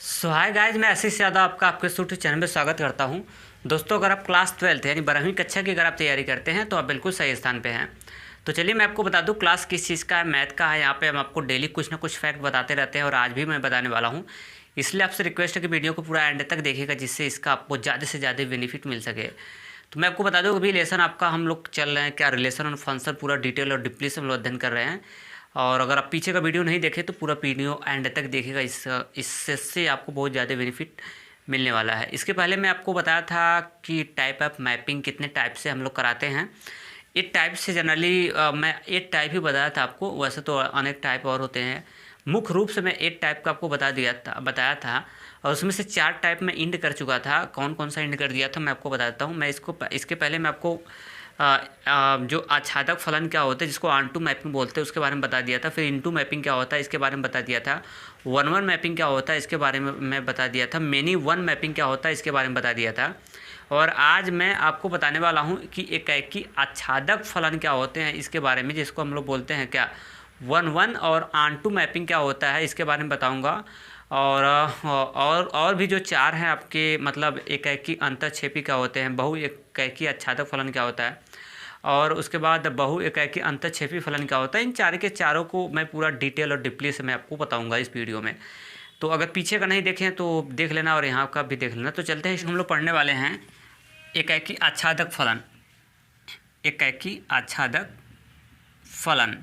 Hi guys, मैं आशीष यादव आपका आपके यूट्यूब चैनल में स्वागत करता हूं। दोस्तों, अगर आप क्लास 12 यानी 12वीं कक्षा की अगर आप तैयारी करते हैं तो आप बिल्कुल सही स्थान पे हैं। तो चलिए मैं आपको बता दूं क्लास किस चीज़ का है, मैथ का है। यहाँ पे हम आपको डेली कुछ ना कुछ फैक्ट बताते रहते हैं और आज भी मैं बताने वाला हूँ। इसलिए आपसे रिक्वेस्ट है कि वीडियो को पूरा एंड तक देखिएगा, जिससे इसका आपको ज़्यादा से ज़्यादा बेनिफिट मिल सके। तो मैं आपको बता दूँ अभी लेसन आपका हम लोग चल रहे हैं क्या, रिलेशन और फंक्शन पूरा डिटेल और डीपली से हम लोग अध्ययन कर रहे हैं। और अगर आप पीछे का वीडियो नहीं देखे तो पूरा वीडियो एंड तक देखिएगा, इससे आपको बहुत ज़्यादा बेनिफिट मिलने वाला है। इसके पहले मैं आपको बताया था कि टाइप ऑफ मैपिंग कितने टाइप से हम लोग कराते हैं। एक टाइप से जनरली मैं एक टाइप ही बताया था आपको, वैसे तो अनेक टाइप और होते हैं। मुख्य रूप से मैं एक टाइप का आपको बताया था और उसमें से 4 टाइप में इंड कर चुका था। कौन कौन सा इंड कर दिया था मैं आपको बताता हूँ। मैं इसके पहले मैं आपको जो आच्छादक फलन क्या होता है, जिसको ऑन टू मैपिंग बोलते हैं, उसके बारे में बता दिया था। फिर इनटू मैपिंग क्या होता है इसके बारे में बता दिया था। वन वन मैपिंग क्या होता है इसके बारे में मैं बता दिया था। मेनी वन मैपिंग क्या होता है इसके बारे में बता दिया था। और आज मैं आपको बताने वाला हूँ कि एकाएकी आच्छादक फलन क्या होते हैं इसके बारे में, जिसको हम लोग बोलते हैं क्या, वन वन। और ऑन टू मैपिंग क्या होता है इसके बारे में बताऊँगा। और भी जो 4 हैं आपके, मतलब एकाएकी अंतःक्षेपी क्या होते हैं, बहु एकाएकी आच्छादक फलन क्या होता है, और उसके बाद बहु एकाएकी अंतःक्षेपी फलन क्या होता है। इन 4 के चारों को मैं पूरा डिटेल और डीपली से मैं आपको बताऊंगा इस वीडियो में। तो अगर पीछे का नहीं देखें तो देख लेना और यहाँ का भी देख लेना। तो चलते हैं, हम लोग पढ़ने वाले हैं एकाएकी आच्छादक फलन। एकाएकी आच्छादक फलन,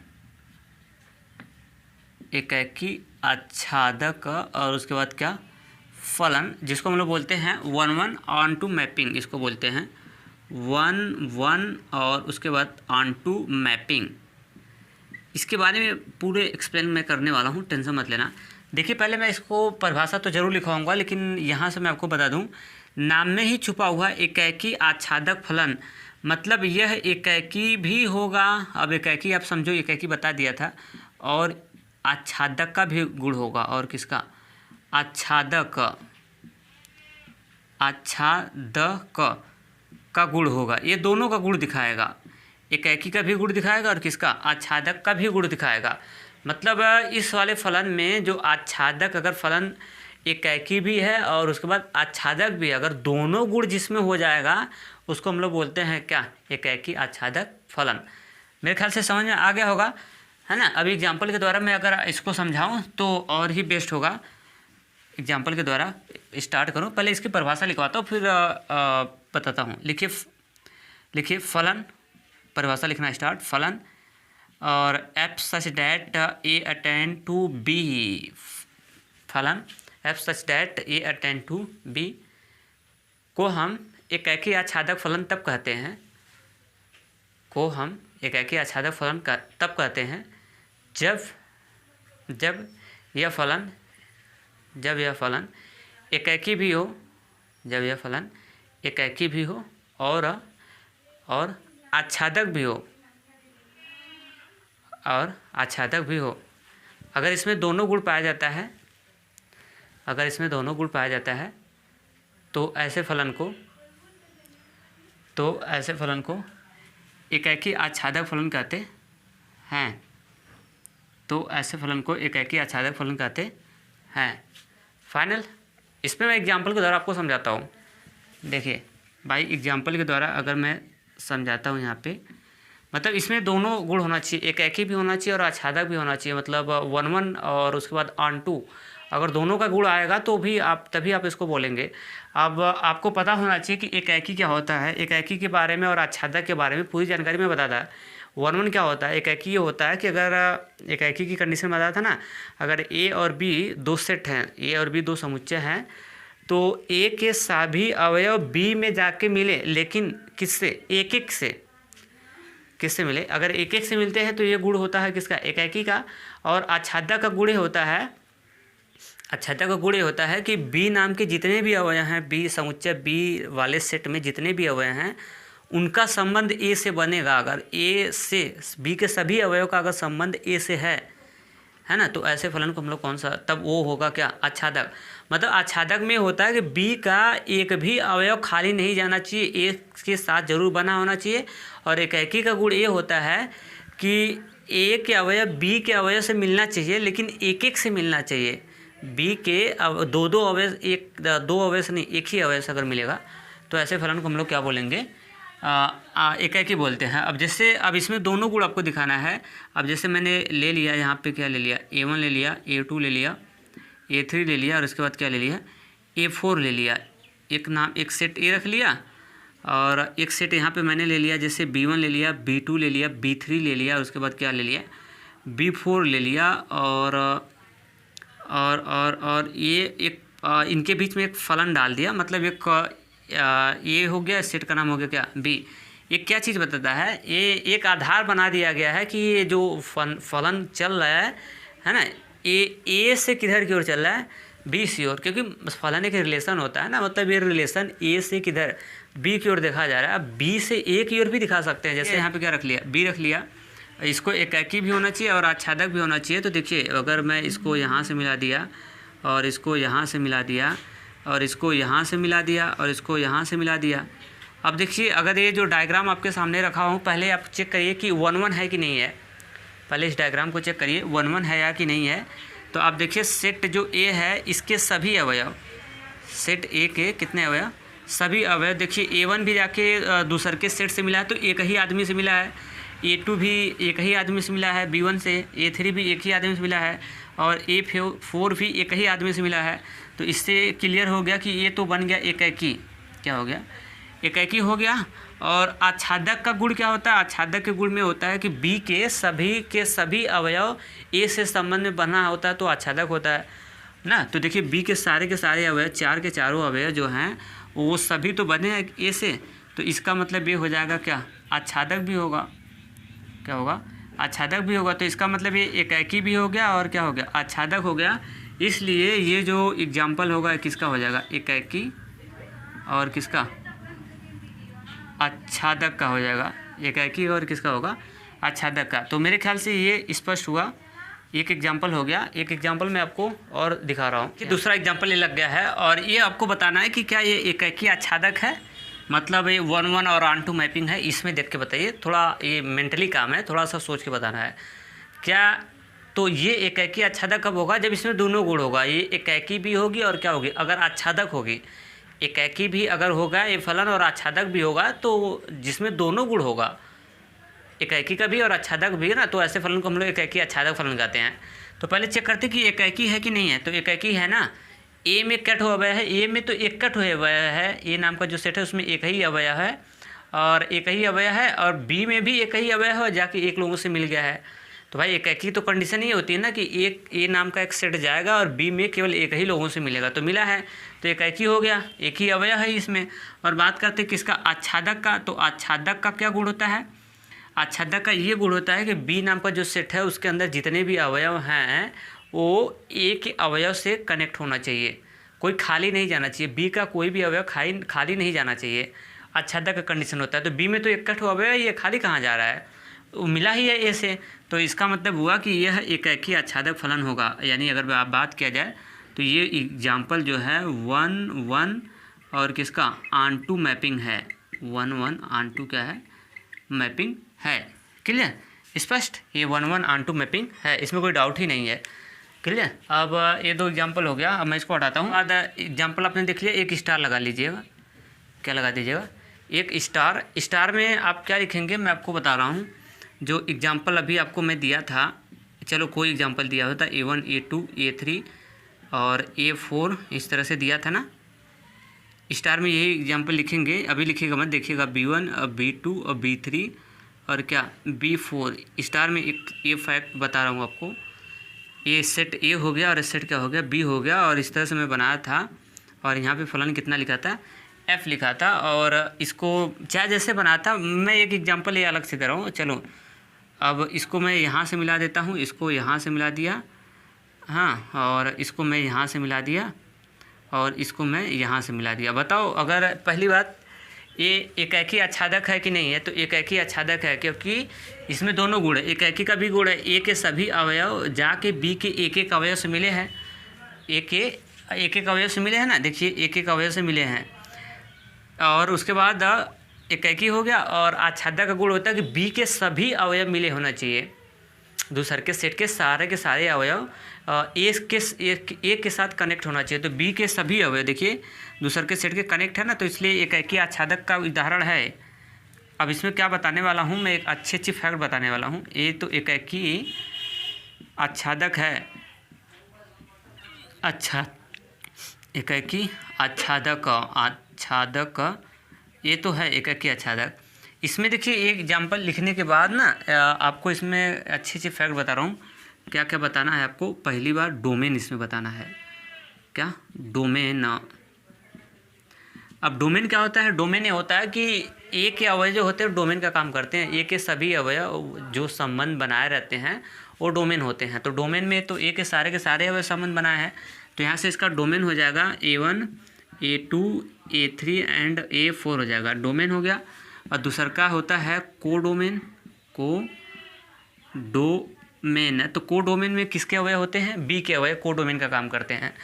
एकाएकी आच्छादक और उसके बाद क्या, फलन, जिसको हम लोग बोलते हैं one one onto mapping, इसको बोलते हैं वन वन और उसके बाद ऑन टू मैपिंग। इसके बारे में पूरे एक्सप्लेन मैं करने वाला हूँ, टेंशन मत लेना। देखिए, पहले मैं इसको परिभाषा तो जरूर लिखवाऊंगा, लेकिन यहाँ से मैं आपको बता दूँ, नाम में ही छुपा हुआ एकाएकी आच्छादक फलन, मतलब यह एकाएकी भी होगा। अब एकाएकी आप समझो, एकाएकी बता दिया था, और आच्छादक का भी गुण होगा। और किसका, आच्छादक, आच्छादक का गुण होगा। ये दोनों का गुण दिखाएगा, एकाएकी का भी गुण दिखाएगा और किसका, आच्छादक का भी गुण दिखाएगा। मतलब इस वाले फलन में जो आच्छादक अगर फलन एकाएकी भी है और उसके बाद आच्छादक भी है, अगर दोनों गुण जिसमें हो जाएगा उसको हम लोग बोलते हैं क्या, एकाएकी आच्छादक फलन। मेरे ख्याल से समझ में आ गया होगा, है ना। अभी एग्जाम्पल के द्वारा मैं अगर इसको समझाऊँ तो और ही बेस्ट होगा। एग्जाम्पल के द्वारा स्टार्ट करूँ, पहले इसकी परिभाषा लिखवाता हूँ, फिर बताता हूँ। लिखिए फलन, परिभाषा लिखना स्टार्ट। फलन और f such that A attend to b, फलन f such that A attend to B को हम एकाएकी आच्छादक फलन तब कहते हैं, को हम एकाएकी आच्छादक फलन तब कहते हैं जब यह फलन एकाएकी भी हो, जब यह फलन एकाएकी भी हो और आच्छादक भी हो, और आच्छादक भी हो। अगर इसमें दोनों गुण पाया जाता है, अगर इसमें दोनों गुण पाया जाता है तो ऐसे फलन को एकाएकी आच्छादक फलन कहते हैं। तो ऐसे फलन को एकाएकी आच्छादक फलन कहते हैं। फाइनल, इसमें मैं एग्जाम्पल के द्वारा आपको समझाता हूँ। देखिए भाई, एग्जाम्पल के द्वारा अगर मैं समझाता हूँ यहाँ पे, मतलब इसमें दोनों गुण होना चाहिए, एकाएकी भी होना चाहिए और आच्छादक भी होना चाहिए। मतलब वन वन और उसके बाद ऑन टू, अगर दोनों का गुण आएगा तो भी तभी आप इसको बोलेंगे। अब आपको पता होना चाहिए कि एकाएकी क्या होता है। एकाएकी के बारे में और आच्छादक के बारे में पूरी जानकारी मैं बताता है। वन वन क्या होता है, एकाएकी ये होता है कि अगर एकाएकी की कंडीशन बताया था ना, अगर ए और बी 2 सेट हैं, ए और बी 2 समुच्चय हैं, तो ए के सभी अवयव बी में जाके मिले, लेकिन किससे, एक एक से, किससे मिले। अगर एक एक से मिलते हैं तो ये गुण होता है किसका, एकाएकी का। और आच्छादक का गुण होता है, आच्छादक का गुण होता है कि बी नाम के जितने भी अवयव हैं, बी समुच्चय बी वाले सेट में जितने भी अवयव हैं उनका संबंध ए से बनेगा। अगर ए से बी के सभी अवयव का अगर संबंध ए से है ना, तो ऐसे फलन को हम लोग कौन सा, तब वो होगा क्या, आच्छादक। मतलब आच्छादक में होता है कि बी का एक भी अवयव खाली नहीं जाना चाहिए, ए के साथ जरूर बना होना चाहिए। और एकाएकी का गुण ये होता है कि ए के अवयव बी के अवयव से मिलना चाहिए, लेकिन एक एक से मिलना चाहिए। बी के दो अवयव, दो अवयव नहीं, एक ही अवयव अगर मिलेगा तो ऐसे फलन को हम लोग क्या बोलेंगे, एकाकी बोलते हैं। अब जैसे अब इसमें दोनों गुण आपको दिखाना है। अब जैसे मैंने ले लिया यहाँ पे क्या ले लिया, A1 ले लिया, A2 ले लिया, A3 ले लिया और उसके बाद क्या ले लिया, A4 ले लिया। एक सेट A रख लिया और एक सेट यहाँ पे मैंने ले लिया, जैसे B1 ले लिया, B2 ले लिया, B3 ले लिया और उसके बाद क्या ले लिया, B4 ले लिया। और ये एक इनके बीच में एक फलन डाल दिया, मतलब एक ये हो गया, सेट का नाम हो गया क्या, बी। ये क्या चीज़ बताता है, ये एक आधार बना दिया गया है कि ये जो फलन चल रहा है ना, ए से किधर की ओर चल रहा है, बी की ओर, क्योंकि फलन एक रिलेशन होता है ना, मतलब ये रिलेशन ए से किधर बी की ओर देखा जा रहा है। अब बी से ए की ओर भी दिखा सकते हैं, जैसे यहाँ पे क्या रख लिया, बी रख लिया। इसको एकाकी भी होना चाहिए और आच्छादक भी होना चाहिए। तो देखिए अगर मैं इसको यहाँ से मिला दिया और इसको यहाँ से मिला दिया और इसको यहाँ से मिला दिया और इसको यहाँ से मिला दिया, अब देखिए अगर ये जो डायग्राम आपके सामने रखा हूँ, पहले आप चेक करिए कि 1-1 है कि नहीं है। पहले इस डायग्राम को चेक करिए 1-1 है या कि नहीं है। तो आप देखिए सेट जो ए है इसके सभी अवयव, सेट ए के कितने अवयव, सभी अवयव। देखिए A1 भी जाके दूसरे के सेट से मिला है तो एक ही आदमी से मिला है, A2 भी एक ही आदमी से मिला है B1 से, A3 भी एक ही आदमी से मिला है और A4 भी एक ही आदमी से मिला है। तो इससे क्लियर हो गया कि ये तो बन गया एकाकी, क्या हो गया, एकाकी हो गया। और आच्छादक का गुण क्या होता है, आच्छादक के गुण में होता है कि बी के सभी अवयव ए से संबंध में बना होता है तो आच्छादक होता है ना। तो देखिए बी के सारे अवयव, चार के चारों अवयव जो हैं वो सभी तो बने हैं ए से, तो इसका मतलब ये हो जाएगा क्या, आच्छादक भी होगा, क्या होगा, आच्छादक भी होगा। तो इसका मतलब ये एकाकी भी हो गया और क्या हो गया, आच्छादक हो गया। इसलिए ये जो एग्जाम्पल होगा किसका हो जाएगा, एकाकी और किसका, आच्छादक का हो जाएगा, एकाकी और किसका होगा, आच्छादक का। तो मेरे ख्याल से ये स्पष्ट हुआ। एक एग्जाम्पल हो गया, एक एग्जाम्पल मैं आपको और दिखा रहा हूँ कि दूसरा एग्जाम्पल ये लग गया है और ये आपको बताना है कि क्या ये एकाकी आच्छादक है, मतलब ये 1-1 और ऑन-टू मैपिंग है। इसमें देख के बताइए, थोड़ा ये मेंटली काम है, थोड़ा सा सोच के बताना है क्या। तो ये एकाकी आच्छादक कब होगा, जब इसमें दोनों गुण होगा, ये एकाकी भी होगी और क्या होगी, अगर आच्छादक होगी। एकाकी भी अगर होगा ये फलन और आच्छादक भी होगा, तो जिसमें दोनों गुण होगा, एकाकी का भी और आच्छादक भी है ना, तो ऐसे फलन को हम लोग एकाकी आच्छादक फलन कहते हैं। तो पहले चेक करते कि एकाकी है कि नहीं है। तो एकाकी है ना, ए में कट हुआ अवयव है, ए में तो एक कट हुए अवयव है, ए नाम का जो सेट है उसमें एक ही अवयव है और एक ही अवयव है, और बी में भी एक ही अवयव है, जाके एक लोगों से मिल गया है। तो भाई एकाकी तो कंडीशन ये होती है ना कि एक ए नाम का एक सेट जाएगा और बी में केवल एक ही लोगों से मिलेगा, तो मिला है तो एकाकी हो गया, एक ही अवयव है इसमें। और बात करते हैं किसका, आच्छादक का। तो आच्छादक का क्या गुण होता है, आच्छादक का ये गुण होता है कि बी नाम का जो सेट है उसके अंदर जितने भी अवयव हैं वो ए के अवयव से कनेक्ट होना चाहिए, कोई खाली नहीं जाना चाहिए, बी का कोई भी अवयव खाली नहीं जाना चाहिए। आच्छादक का कंडीशन होता है। तो बी में तो इकट्ठ अवयव है, ये खाली कहाँ जा रहा है, वो मिला ही है ए से, तो इसका मतलब हुआ कि यह एकाकी आच्छादक फलन होगा। यानी अगर आप बात किया जाए तो ये एग्जाम्पल जो है 1-1 और किसका, ऑन-टू मैपिंग है, 1-1 ऑन-टू क्या है, मैपिंग है। क्लियर, स्पष्ट, ये 1-1 ऑन-टू मैपिंग है, इसमें कोई डाउट ही नहीं है। क्लियर। अब ये दो एग्जाम्पल हो गया, अब मैं इसको हटाता हूँ। आधा एग्जाम्पल आपने देख लिया, एक स्टार लगा लीजिएगा, क्या लगा दीजिएगा, एक स्टार। स्टार में आप क्या लिखेंगे मैं आपको बता रहा हूँ। जो एग्जाम्पल अभी आपको मैं दिया था, चलो कोई एग्जाम्पल दिया होता, A1, A2, A3 और A4 इस तरह से दिया था ना। स्टार में यही एग्जाम्पल लिखेंगे, अभी लिखिएगा मत, देखिएगा B1 और B2 और B3 और क्या B4। स्टार में एक ये फैक्ट बता रहा हूँ आपको, ये सेट ए हो गया और सेट क्या हो गया, बी हो गया। और इस तरह से मैं बनाया था और यहाँ पे फलन कितना लिखा था, एफ लिखा था। और इसको चाहे जैसे बनाया था, मैं एक एग्जांपल ये अलग से दे रहा हूँ। चलो अब इसको मैं यहाँ से मिला देता हूँ, इसको यहाँ से मिला दिया, हाँ, और इसको मैं यहाँ से मिला दिया और इसको मैं यहाँ से मिला दिया। बताओ अगर पहली बात ये एकाकी आच्छादक है कि नहीं है, तो एकाकी आच्छादक है क्योंकि इसमें दोनों गुण है, एकाकी का भी गुण है, ए के सभी अवयव जाके बी के एक एक अवयव से मिले हैं, एक एक अवयव से मिले हैं ना, देखिए एक एक अवयव से मिले हैं। और उसके बाद एकाकी हो गया। और आच्छादक का गुण होता है कि बी के सभी अवयव मिले होना चाहिए, दूसरे के सेट के सारे अवयव ए के साथ कनेक्ट होना चाहिए। तो बी के सभी अवयव देखिए दूसरे के सेट के कनेक्ट है ना, तो इसलिए एकाकी आच्छादक का उदाहरण है। अब इसमें क्या बताने वाला हूँ मैं, एक अच्छी फैक्ट बताने वाला हूँ। ये तो एकाकी आच्छादक है, अच्छा एकाकी आच्छादक ये तो है एकाकी आच्छादक। इसमें देखिए एक एग्जाम्पल लिखने के बाद ना आपको इसमें अच्छी फैक्ट बता रहा हूँ। क्या क्या बताना है आपको, पहली बार डोमेन इसमें बताना है। क्या डोमेन, अब डोमेन क्या होता है, डोमेन ये होता है कि ए के अवयव जो होते हैं डोमेन का काम करते हैं। ए के सभी अवयव जो संबंध बनाए रहते हैं वो डोमेन होते हैं। तो डोमेन में तो ए के सारे अवयव संबंध बनाए हैं, तो यहाँ से इसका डोमेन हो जाएगा A1 A2 A3 and A4 हो जाएगा, डोमेन हो गया। और दूसरा का होता है कोडोमेन, कोडोमेन। तो कोडोमेन में किसके अवयव होते हैं, बी के अवयव कोडोमेन का काम करते हैं।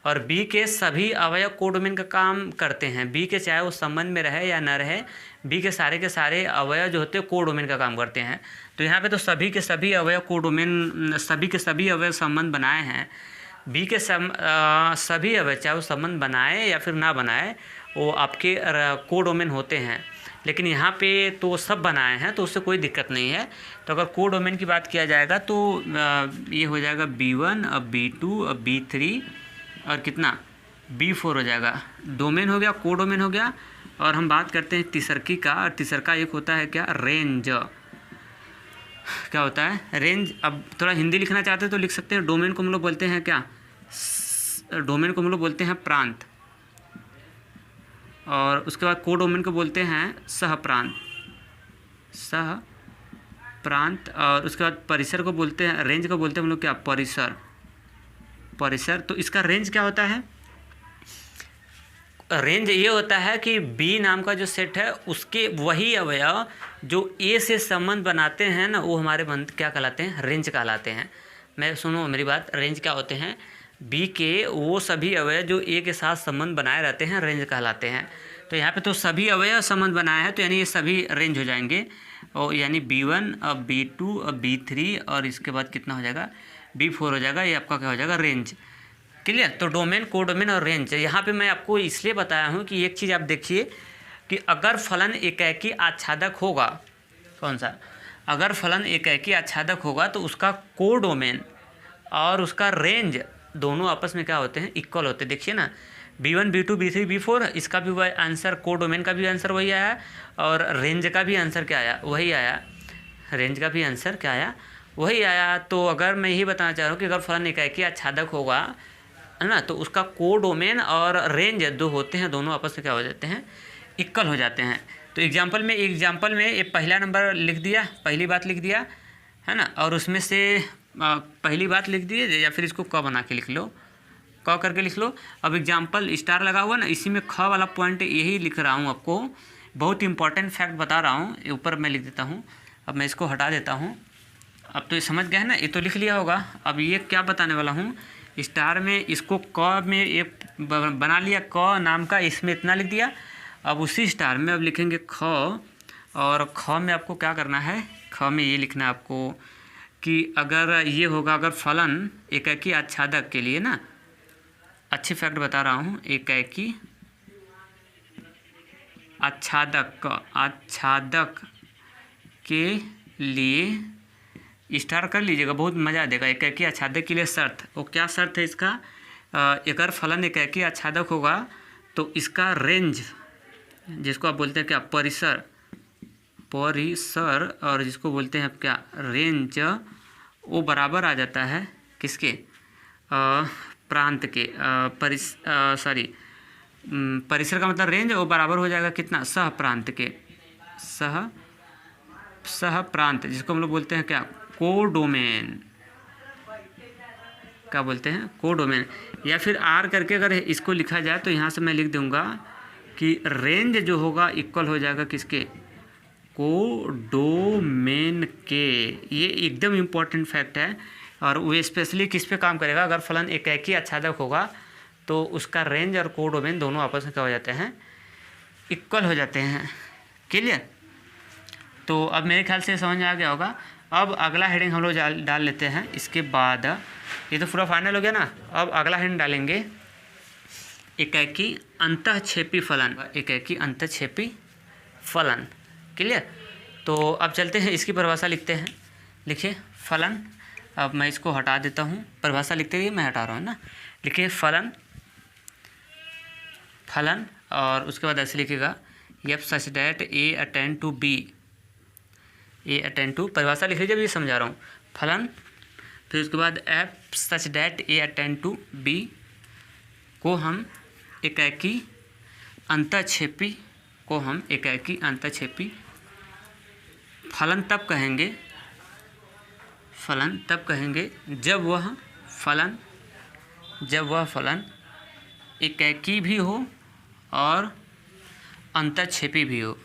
और बी के सभी अवयव कोडोमेन का काम करते हैं। बी के चाहे वो संबंध में रहे या न रहे, बी के सारे अवयव जो होते हैं कोडोमेन का काम करते हैं। तो यहाँ पे तो सभी के सभी अवयव कोडोमेन, सभी के सभी अवयव संबंध बनाए हैं। बी के सभी अवयव चाहे वो संबंध बनाए या फिर ना बनाए वो आपके कोडोमेन होते हैं। लेकिन यहाँ पे तो सब बनाए हैं तो उससे कोई दिक्कत नहीं है। तो अगर कोडोमेन की बात किया जाएगा तो ये हो जाएगा B1 अब B2 अब B3 और कितना B4 हो जाएगा। डोमेन हो गया, कोडोमेन हो गया। और हम बात करते हैं तीसरकी का, और तीसरका एक होता है क्या, रेंज। क्या होता है रेंज। अब थोड़ा हिंदी लिखना चाहते हैं तो लिख सकते हैं। डोमेन को हम लोग बोलते हैं क्या, डोमेन को हम लोग बोलते हैं प्रांत, और उसके बाद कोडोमेन को बोलते हैं सहप्रांत, और उसके बाद परिसर को बोलते हैं, रेंज को बोलते हैं हम लोग क्या, परिसर। तो इसका रेंज क्या होता है, रेंज ये होता है कि बी नाम का जो सेट है उसके वही अवयव जो ए से संबंध बनाते हैं ना, वो हमारे बंद क्या कहलाते हैं, रेंज कहलाते हैं। मैं सुनो मेरी बात, रेंज क्या होते हैं, बी के वो सभी अवयव जो ए के साथ संबंध बनाए रहते हैं रेंज कहलाते हैं। तो यहाँ पे तो सभी अवयव संबंध बनाए हैं तो यानी ये सभी रेंज हो जाएंगे, और यानी B1 अब B2 अब B3 और इसके बाद कितना हो जाएगा B4 हो जाएगा। ये आपका क्या हो जाएगा, रेंज। क्लियर। तो डोमेन, कोडोमेन और रेंज। यहाँ पे मैं आपको इसलिए बताया हूँ कि एक चीज़ आप देखिए कि अगर फलन एकाकी आच्छादक होगा, कौन सा, अगर फलन एकाकी आच्छादक होगा तो उसका कोडोमेन और उसका रेंज दोनों आपस में क्या होते हैं, इक्वल होते हैं। देखिए ना B1 B2 B3 B4, इसका भी वही आंसर, कोडोमेन का भी आंसर वही आया और रेंज का भी आंसर क्या आया, वही आया। रेंज का भी आंसर क्या आया, वही आया। तो अगर मैं यही बताना चाह रहा हूँ कि अगर फलन एकाकी आच्छादक होगा है ना, तो उसका कोडोमेन और रेंज दो होते हैं, दोनों आपस में क्या हो जाते हैं, इक्वल हो जाते हैं। तो एग्जाम्पल में ये पहला नंबर लिख दिया, पहली बात लिख दिया है ना, और उसमें से पहली बात लिख दिए या फिर इसको क बना के लिख लो, क करके लिख लो। अब एग्जाम्पल स्टार लगा हुआ ना, इसी में ख वाला पॉइंट यही लिख रहा हूँ आपको, बहुत इंपॉर्टेंट फैक्ट बता रहा हूँ। ऊपर मैं लिख देता हूँ, अब मैं इसको हटा देता हूँ। अब तो ये समझ गए ना, ये तो लिख लिया होगा। अब ये क्या बताने वाला हूँ, स्टार में इसको क में एक बना लिया, क नाम का, इसमें इतना लिख दिया। अब उसी स्टार में अब लिखेंगे ख, और ख में आपको क्या करना है, ख में ये लिखना है आपको कि अगर ये होगा, अगर फलन एकाकी आच्छादक के लिए ना, अच्छी फैक्ट बता रहा हूँ, एकाकी आच्छादक के लिए स्टार कर लीजिएगा, बहुत मज़ा आ जाएगा। एकाकी आच्छादक के लिए शर्त, वो क्या शर्त है इसका, अगर फलन एकाकी आच्छादक होगा तो इसका रेंज, जिसको आप बोलते हैं क्या, परिसर, और जिसको बोलते हैं आप क्या, रेंज, वो बराबर आ जाता है किसके, प्रांत के, परिसर का मतलब रेंज, वो बराबर हो जाएगा कितना, सह प्रांत के, सह प्रांत, जिसको हम लोग बोलते हैं क्या, कोडोमेन। क्या बोलते हैं, कोडोमेन। या फिर आर करके अगर इसको लिखा जाए तो यहाँ से मैं लिख दूंगा कि रेंज जो होगा इक्वल हो जाएगा किसके, कोडोमेन के। ये एकदम इम्पॉर्टेंट फैक्ट है, और वो स्पेशली किस पे काम करेगा, अगर फलन एकाकी आच्छादक होगा तो उसका रेंज और कोडोमेन दोनों आपस में क्या हो जाते हैं, इक्वल हो जाते हैं। क्लियर। तो अब मेरे ख्याल से समझ में आ गया होगा। अब अगला हेडिंग हम लोग डाल लेते हैं। इसके बाद ये तो पूरा फाइनल हो गया ना। अब अगला हेडिंग डालेंगे एकाकी अंतःक्षेपी फलन। एकाकी अंतःक्षेपी फलन, क्लियर। तो अब चलते हैं, इसकी परिभाषा लिखते हैं। लिखिए फलन। अब मैं इसको हटा देता हूँ, परिभाषा लिखते हुए मैं हटा रहा हूँ ना। लिखिए फलन, फलन और उसके बाद ऐसे लिखिएगा f such that A attend to B. A attend to, परिभाषा लिख लीजिए, जब ये समझा रहा हूँ। फलन, फिर उसके बाद f such that A attend to B को हम एकाकी अंतःक्षेपी फलन तब कहेंगे, जब वह फलन एकाकी भी हो और अंतःक्षेपी भी हो।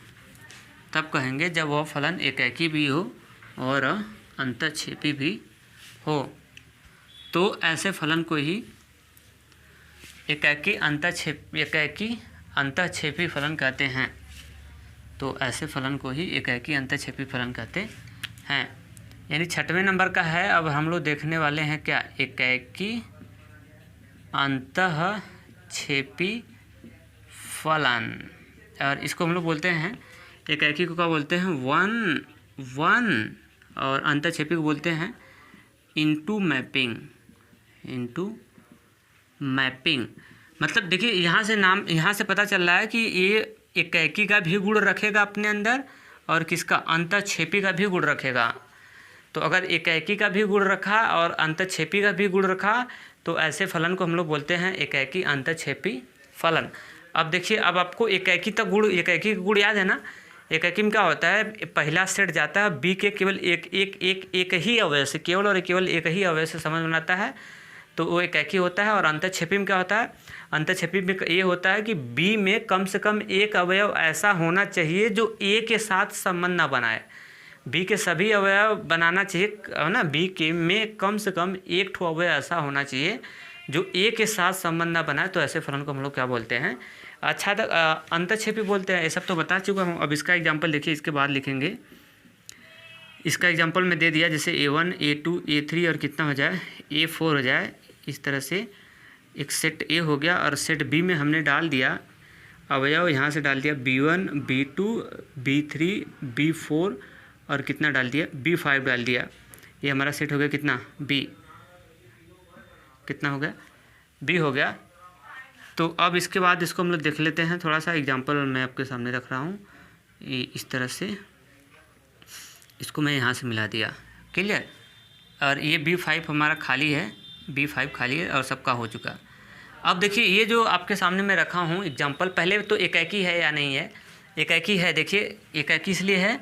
तब कहेंगे जब वह फलन एकाकी भी हो और अंतःक्षेपी भी हो। तो ऐसे फलन को ही एकाकी अंतःक्षेपी फलन कहते हैं। तो ऐसे फलन को ही एकाकी अंतःक्षेपी फलन कहते हैं। यानी 6वें नंबर का है। अब हम लोग देखने वाले हैं क्या, एकाकी अंतःक्षेपी फलन। और इसको हम लोग बोलते हैं, एकाकी को क्या बोलते हैं, वन और अंतःक्षेपी को बोलते हैं इनटू मैपिंग। मतलब देखिए यहाँ से पता चल रहा है कि ये एकाकी का भी गुण रखेगा अपने अंदर और किसका, अंतःक्षेपी का भी गुण रखेगा। तो अगर एकाकी का भी गुण रखा और अंतःक्षेपी का भी गुण रखा तो ऐसे फलन को हम लोग बोलते हैं एकाकी अंतःक्षेपी फलन। अब देखिए, अब आपको एकाकी का गुण याद है ना। एकाकी में क्या होता है, पहला सेट जाता है बी के केवल एक ही अवयव से, केवल एक ही अवयव से समझ बनाता है, तो वो एकाकी होता है। और अंतःक्षेपी में क्या होता है, अंतःक्षेपी में ये होता है कि बी में कम से कम एक अवयव ऐसा होना चाहिए जो ए के साथ संबंध ना बनाए। बी के सभी अवयव बनाना चाहिए ना, बी के में कम से कम एक ठो अवयव ऐसा होना चाहिए जो ए के साथ संबंध ना बनाए। तो ऐसे फलन को हम लोग क्या बोलते हैं, अच्छा अंतःक्षेपी बोलते हैं। ये सब तो बता चुका हूँ। अब इसका एग्जाम्पल देखिए, इसके बाद लिखेंगे। इसका एग्जाम्पल मैं दे दिया, जैसे A1 A2 A3 और कितना हो जाए A4 हो जाए। इस तरह से एक सेट ए हो गया और सेट बी में हमने डाल दिया अवयव, यहाँ से डाल दिया B1 B2 B3 B4 और कितना डाल दिया B5 डाल दिया। ये हमारा सेट हो गया कितना, B, कितना हो गया, B हो गया। तो अब इसके बाद इसको हम लोग देख लेते हैं। थोड़ा सा एग्जांपल मैं आपके सामने रख रहा हूँ। इस तरह से इसको मैं यहाँ से मिला दिया, क्लियर। और ये B5 हमारा खाली है, B5 खाली है और सबका हो चुका। अब देखिए ये जो आपके सामने मैं रखा हूँ एग्जांपल, पहले तो एकाकी है या नहीं है, एकाकी है। देखिए एकाकी इसलिए है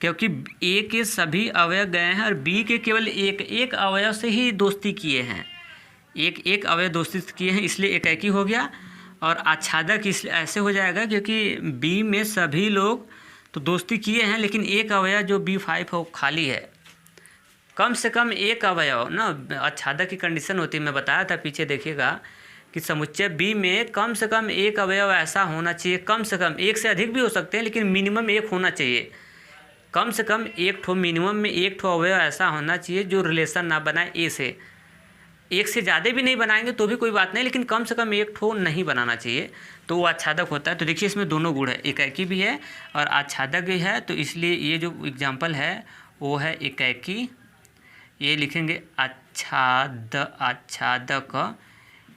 क्योंकि ए के सभी अवयव गए हैं और बी के केवल एक अवयव से ही दोस्ती किए हैं, एक अवयव दोस्ती किए हैं, इसलिए एकाकी हो गया। और आच्छादक इसलिए ऐसे हो जाएगा क्योंकि बी में सभी लोग तो दोस्ती किए हैं लेकिन एक अवयव जो B5 है वो खाली है। कम से कम एक अवयव ना, आच्छादक की कंडीशन होती है, मैं बताया था पीछे, देखिएगा कि समुच्चय बी में कम से कम एक अवयव ऐसा होना चाहिए, कम से कम, एक से अधिक भी हो सकते हैं लेकिन मिनिमम एक होना चाहिए। कम से कम एक ठो, मिनिमम में एक ठो अवयव ऐसा होना चाहिए जो रिलेशन ना बनाए ए से। एक से ज़्यादा भी नहीं बनाएंगे तो भी कोई बात नहीं, लेकिन कम से कम एक ठो नहीं बनाना चाहिए, तो वो आच्छादक होता है। तो देखिए इसमें दोनों गुण है, एकाकी भी है और आच्छादक भी है। तो इसलिए ये जो एग्जाम्पल है वो है एकाकी, ये लिखेंगे आच्छादक,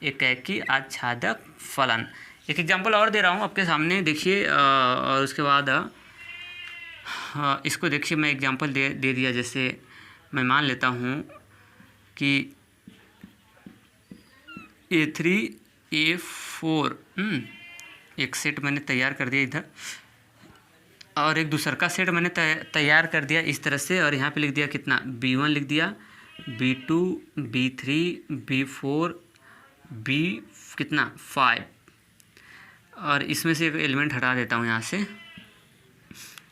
एकाकी आच्छादक फलन। एक एग्जाम्पल और दे रहा हूँ आपके सामने, देखिए। और उसके बाद इसको देखिए, मैं एग्जाम्पल दे दिया। जैसे मैं मान लेता हूँ कि A3 A4 एक सेट मैंने तैयार कर दिया इधर, और एक दूसरा का सेट मैंने तैयार कर दिया इस तरह से। और यहाँ पे लिख दिया कितना, B1 लिख दिया, B2 B3 B4 B कितना 5। और इसमें से एक एलिमेंट हटा देता हूँ यहाँ से,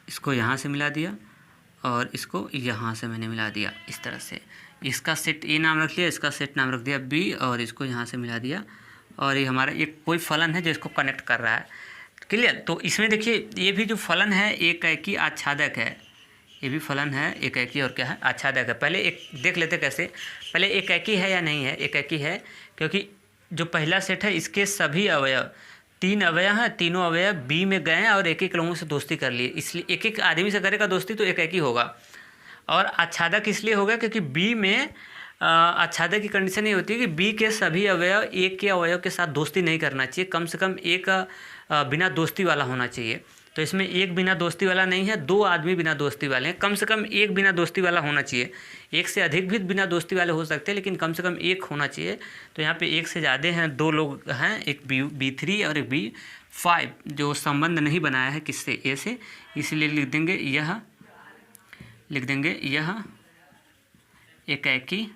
इसको यहाँ से मिला दिया और इसको यहाँ से मैंने मिला दिया इस तरह से। इसका सेट ए नाम रख लिया, इसका सेट नाम रख दिया बी, और इसको यहाँ से मिला दिया। और ये हमारा एक कोई फलन है जो इसको कनेक्ट कर रहा है, क्लियर। तो इसमें देखिए ये भी जो फलन है एकाकी आच्छादक है, ये भी फलन है एकाकी और क्या है आच्छादक है। पहले एक देख लेते कैसे, पहले एकाकी है या नहीं है। एकाकी है क्योंकि जो पहला सेट है इसके सभी अवयव 3 अवयव हैं, तीनों अवयव बी में गए हैं और एक एक लोगों से दोस्ती कर लिए, इसलिए एक एक आदमी से करेगा दोस्ती तो एकाकी होगा। और आच्छादक इसलिए होगा क्योंकि बी में आच्छादक की कंडीशन ये होती है कि बी के सभी अवयव एक के अवयव के साथ दोस्ती नहीं करना चाहिए, कम से कम एक बिना दोस्ती वाला होना चाहिए। तो इसमें एक बिना दोस्ती वाला नहीं है, 2 आदमी बिना दोस्ती वाले हैं, कम से कम एक बिना दोस्ती वाला होना चाहिए। एक से अधिक भी बिना दोस्ती वाले हो सकते हैं लेकिन कम से कम एक होना चाहिए। तो यहाँ पे एक से ज़्यादा हैं, 2 लोग हैं, एक B3 और एक B5 जो संबंध नहीं बनाया है किससे, ए से, इसलिए लिख देंगे यह एकाकी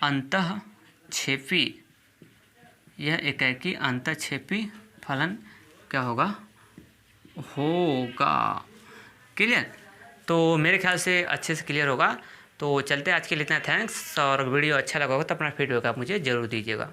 अंतःक्षेपी, यह एकाकी अंतःक्षेपी फलन क्या होगा क्लियर। तो मेरे ख्याल से अच्छे से क्लियर होगा। तो चलते आज के लिए इतना, थैंक्स। और वीडियो अच्छा लगा होगा तो अपना फीडबैक आप मुझे ज़रूर दीजिएगा।